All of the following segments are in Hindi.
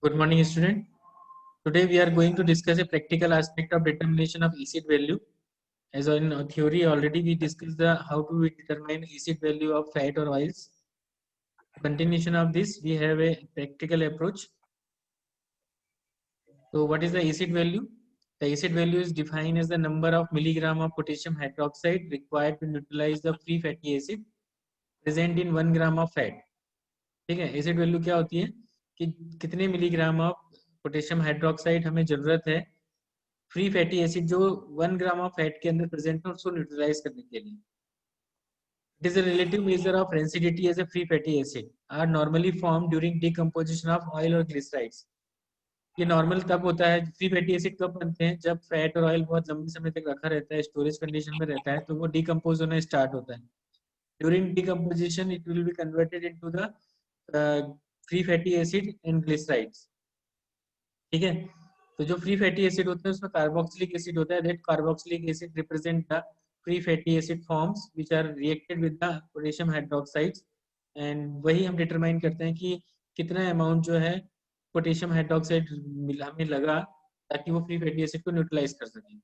Good morning, student. Today we are going to discuss a practical aspect of determination of acid value. As in theory, already we discussed the how to we determine acid value of fat or oils. Continuation of this, we have a practical approach. So, what is the acid value? The acid value is defined as the number of milligram of potassium hydroxide required to neutralize the free fatty acid present in 1 gram of fat. ठीक है, एसिड वैल्यू क्या होती है कि कितने मिलीग्राम ऑफ पोटेशियम हाइड्रोक्साइड हमें जरूरत है फ्री फैटी एसिड जो 1 ग्राम ऑफ फैट के अंदर प्रेजेंट है उसको न्यूट्रलाइज करने के लिए. It is a relative measure of rancidity as a free fatty acid are normally form during decomposition of oil और ग्लिसराइड्स. ये नॉर्मल तब होता है, फ्री फैटी एसिड कब बनते हैं जब फैट और ऑयल बहुत लंबे समय तक रखा रहता है, स्टोरेज कंडीशन में रहता है, तो वो डिकम्पोज होना स्टार्ट होता है. During decomposition it will be converted into the free fatty acid and glycerides. ठीक है, तो जो फ्री फैटी एसिड होता है उसमें कार्बोक्सिलिक एसिड होता है. That carboxylic acid represent the free fatty acid forms which are reacted with the potassium hydroxides. And वही हम डिटरमाइन करते हैं कि कितना अमाउंट जो है पोटेशियम हाइड्रोक्साइड हमें लगा ताकि वो फ्री फैटी एसिड को न्यूट्रलाइज कर सके.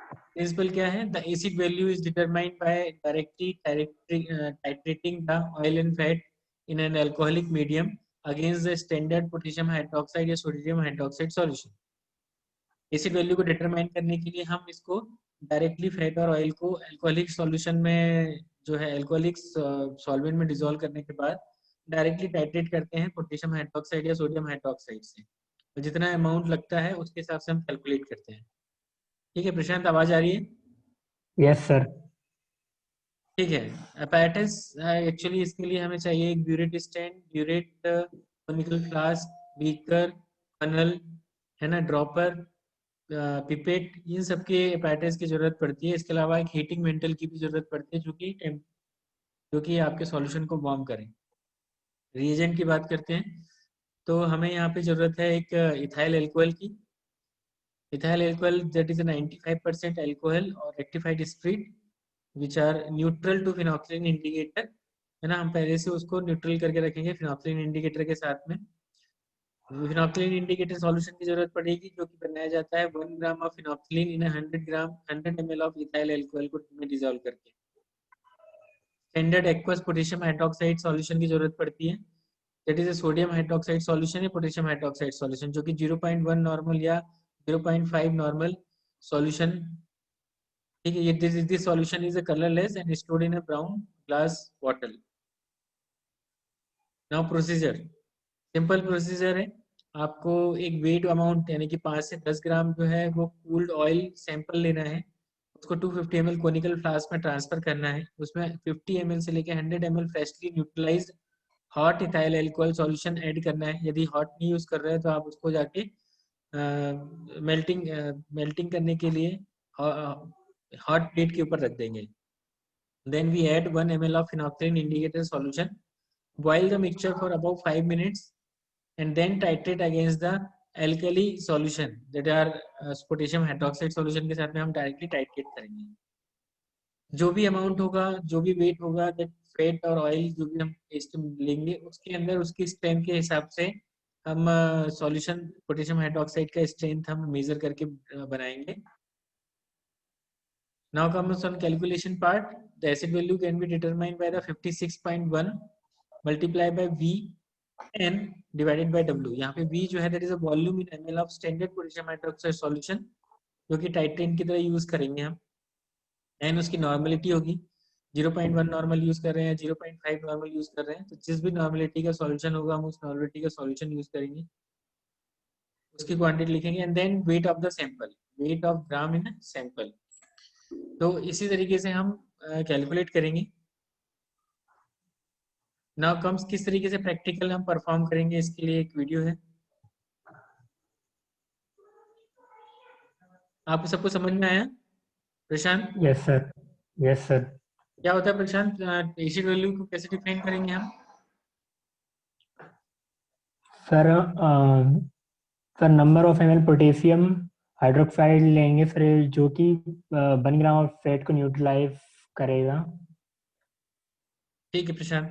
प्रिंसिपल क्या है? The acid value is determined by directly titrating the oil and fat in an alcoholic medium against the standard potassium hydroxide या sodium hydroxide solution. Acid value को डिटरमाइन करने के लिए हम इसको डायरेक्टली फैट और ऑयल को अल्कोहलिक सॉल्यूशन में जो है अल्कोहलिक सॉल्वेंट में डिसॉल्व करने के बाद डायरेक्टली टाइट्रेट करते हैं पोटेशियम हाइड्रोक्साइड या सोडियम हाइड्रोक्साइड से. तो जितना अमाउंट लगता है उसके हिसाब से हम कैलकुलेट करते हैं. ठीक है प्रशांत, आवाज आ रही है? Yes sir. ठीक है. अपैरेटस एक्चुअली इसके लिए हमें चाहिए एक burette stand, burette conical flask, beaker, funnel, है ना, ड्रॉपर, पिपेट, इन सब के अपैरेटस की जरूरत पड़ती है. इसके अलावा एक हीटिंग वेंटल की भी जरूरत पड़ती है जो कि आपके सॉल्यूशन को वार्म करें. रिएजेंट की बात करते हैं तो हमें यहाँ पे जरूरत है एक इथाइल एल्कोहल की. Ethyl alcohol that is 95% alcohol और rectified spirit which are neutral to phenolphthalein indicator, है ना. हम पहले से उसको न्यूट्रल करके रखेंगे phenolphthalein इंडिकेटर के साथ में. phenolphthalein इंडिकेटर सॉल्यूशन की जरूरत पड़ेगी जो कि बनाया जाता है 1 gram of phenolphthalein in 100 ml of ethyl alcohol को में डिसॉल्व करके. Standard aqueous potassium hydroxide solution की जरूरत पड़ती है. That is a sodium hydroxide solution या पोटेशियम हाइड्रोक्साइड सॉल्यूशन जो कि 0.1 नॉर्मल या 0.5 नॉर्मल सॉल्यूशन. ठीक है, ये this solution is a colourless and stored in a brown glass bottle. Now procedure simple procedure है. आपको एक वेट अमाउंट यानी कि 5 से 10 ग्राम जो है वो कूल्ड ऑयल सैंपल लेना है. उसको 250 ml कोनिकल फ्लास्क में ट्रांसफर करना है. उसमें 50 ml से लेकर 100 ml freshly neutralised hot ethyl alcohol solution add करना है. यदि हॉट नहीं यूज कर रहे हैं तो आप उसको जाके मेल्टिंग करने के लिए हॉट प्लेट के ऊपर रख देंगे. Then we add 1 ml of phenolphthalein indicator solution. Boil the mixture for about 5 minutes and then titrate against the alkali solution that are potassium hydroxide solution के साथ में हम डायरेक्टली टाइट्रेट करेंगे. जो भी अमाउंट होगा, जो भी वेट होगा, दैट फैट और ऑयल जो भी हम टेस्ट लेंगे उसके अंदर उसकी स्ट्रेंथ के हिसाब से हम सॉल्यूशन पोटेशियम हाइड्रोक्साइड का स्ट्रेंथ हम मेजर करके बनाएंगे. Now comes on calculation part. The acid value can be determined by the 56.1 multiplied by V n divided by W. यहाँ पे V जो है that is a volume in ml of standard potassium hydroxide solution जो कि टाइट्रेट की तरह यूज करेंगे हम. n उसकी नॉर्मलिटी होगी. 0.1 नॉर्मल यूज कर रहे हैं, 0.5 नॉर्मल यूज कर रहे हैं, तो जिस भी नॉर्मलिटी का सॉल्यूशन होगा हम उस नॉर्मलिटी का सॉल्यूशन यूज करेंगे, उसकी क्वांटिटी लिखेंगे. And then weight of the sample, weight of gram in sample. तो इसी तरीके से हम कैलकुलेट करेंगे. नाउ कम्स किस तरीके से प्रैक्टिकल हम परफॉर्म करेंगे, इसके लिए एक वीडियो है. आपको सबको समझ में आया Prashant? Yes sir. Yes sir. क्या होता है प्रशांत, एसिड वैल्यू को कैसे डिफाइन करेंगे हम? Sir sir number of ml potassium hydroxide लेंगे सर जो कि 1 ग्राम ऑफ फैट को न्यूट्रलाइज करेगा. ठीक है प्रशांत.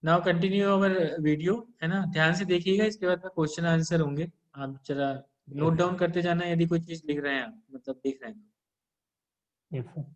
नाउ कंटिन्यू अवर वीडियो, है ना, ध्यान से देखिएगा, इसके बाद में क्वेश्चन आंसर होंगे, आप जरा नोट डाउन करते जाना यदि कोई चीज लिख रहे हैं आप, मतलब देख रहे हैं। Yes sir.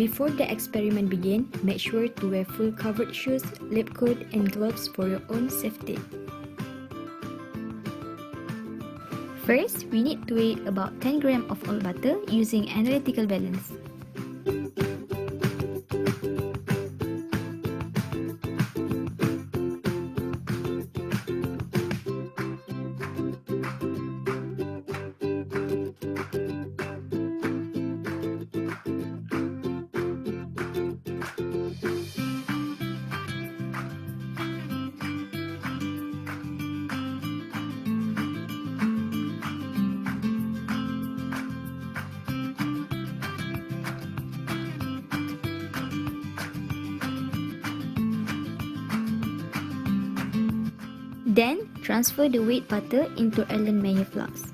Before the experiment begin, make sure to wear full covered shoes, lab coat and gloves for your own safety. First, we need to weigh about 10 grams of all butter using analytical balance. Then, transfer the weighed butter into Erlenmeyer flask.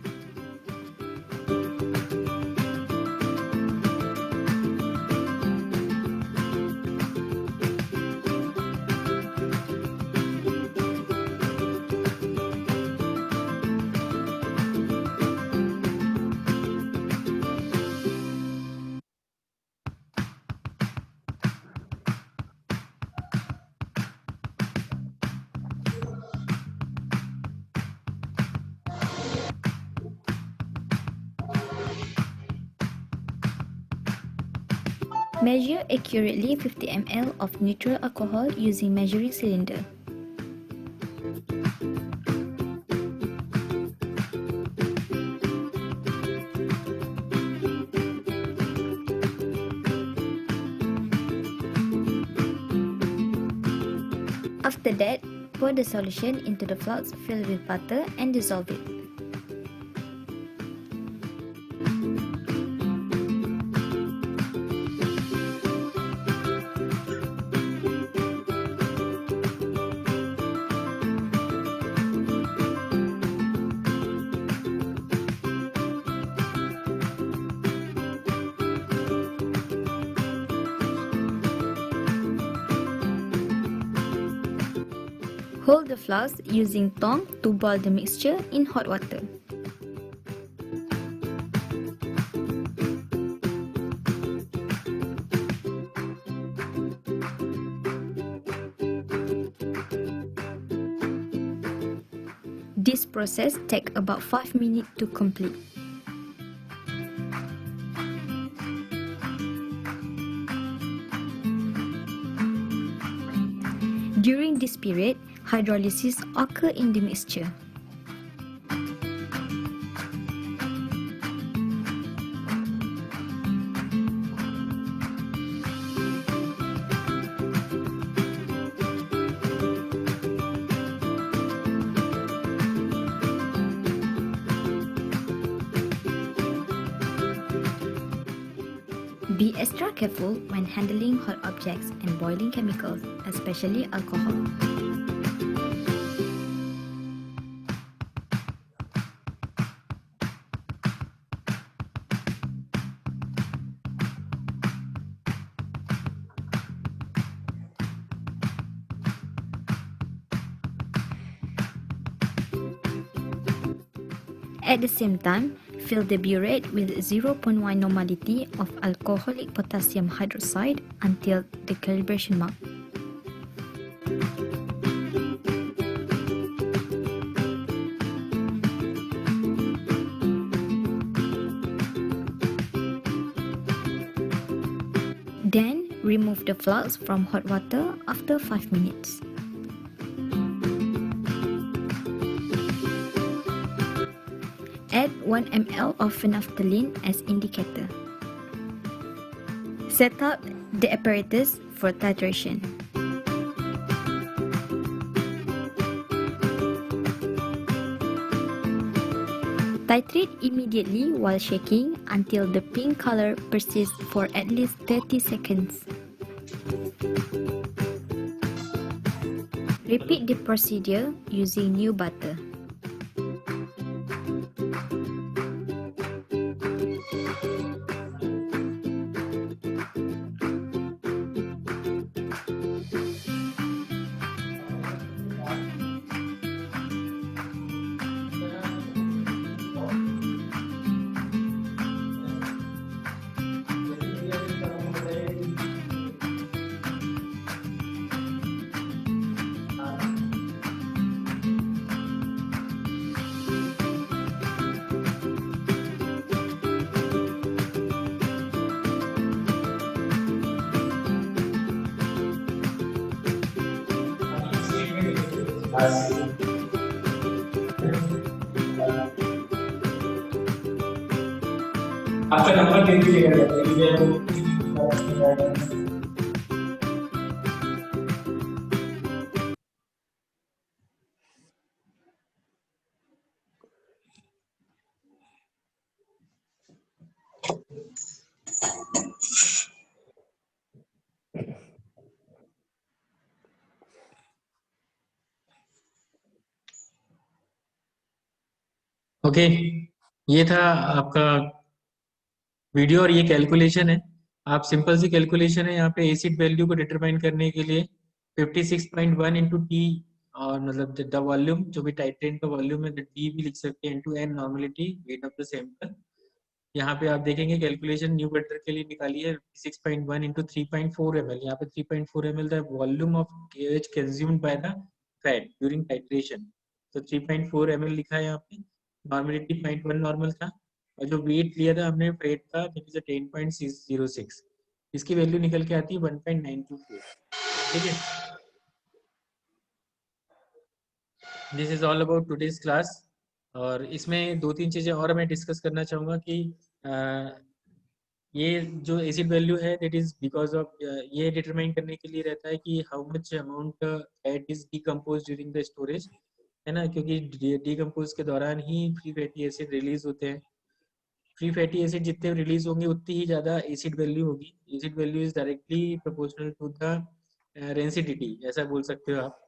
Measure accurately 50 ml of neutral alcohol using measuring cylinder. After that, pour the solution into the flask filled with butter and dissolve it. Hold the flask using tongue to boil the mixture in hot water. process takes about 5 minutes to complete. During this period, hydrolysis occurs in the mixture. Be extra careful when handling hot objects and boiling chemicals, especially alcohol. At the same time, fill the burette with 0.1 normality of alcoholic potassium hydroxide until the calibration mark. Then, remove the flux from hot water after 5 minutes. Add 1 ml of phenolphthalein as indicator. Set up the apparatus for titration. Titrate immediately while shaking until the pink color persists for at least 30 seconds. Repeat the procedure using new butter. आपका नंबर दे दीजिएगा। ओके, ये था आपका वीडियो और ये कैलकुलेशन है। आप सिंपल सी कैलकुलेशन है यहाँ पे एसिड वैल्यू को डिटरमाइन करने के लिए 56.1 इंटू टी और मतलब द वॉल्यूम जो भी टाइट्रेट का वॉल्यूम है टी भी लिख सकते हैं into an normality weight of the sample. यहाँ पे आप देखेंगे कैलकुलेशन न्यू बटर के लिए निकाली है 6.1 इंटू 3.4 ml। यहाँ पे 3.4 ml the volume of KOH consumed by the fat during titration. तो 3.4 ml लिखा है यहाँ पे। नॉर्मलिटी 0.1 नॉर्मल था और जो वेट लिया था हमने फैट का दैट इज 10.606। इसकी वैल्यू निकल के आती है 1.924। ठीक है, this is all about today's class. और इसमें 2-3 चीजें और मैं डिस्कस करना चाहूँगा कि ये जो एसिड वैल्यू है दैट इज बिकॉज ऑफ ये डिटरमाइन करने के लिए रहता है कि how much amount fat is decompose during the storage, है ना, क्योंकि डिकम्पोज के दौरान ही फ्री फैटी एसिड रिलीज होते हैं। फ्री फैटी एसिड जितने रिलीज होंगे उतनी ही ज्यादा एसिड वैल्यू होगी। Acid value is directly proportional to the rancidity, ऐसा बोल सकते हो आप।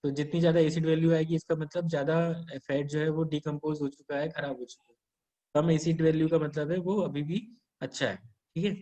तो जितनी ज्यादा एसिड वैल्यू आएगी इसका मतलब ज्यादा फैट जो है वो डिकम्पोज हो चुका है, खराब हो चुका है। कम एसिड वैल्यू का मतलब है वो अभी भी अच्छा है। ठीक है।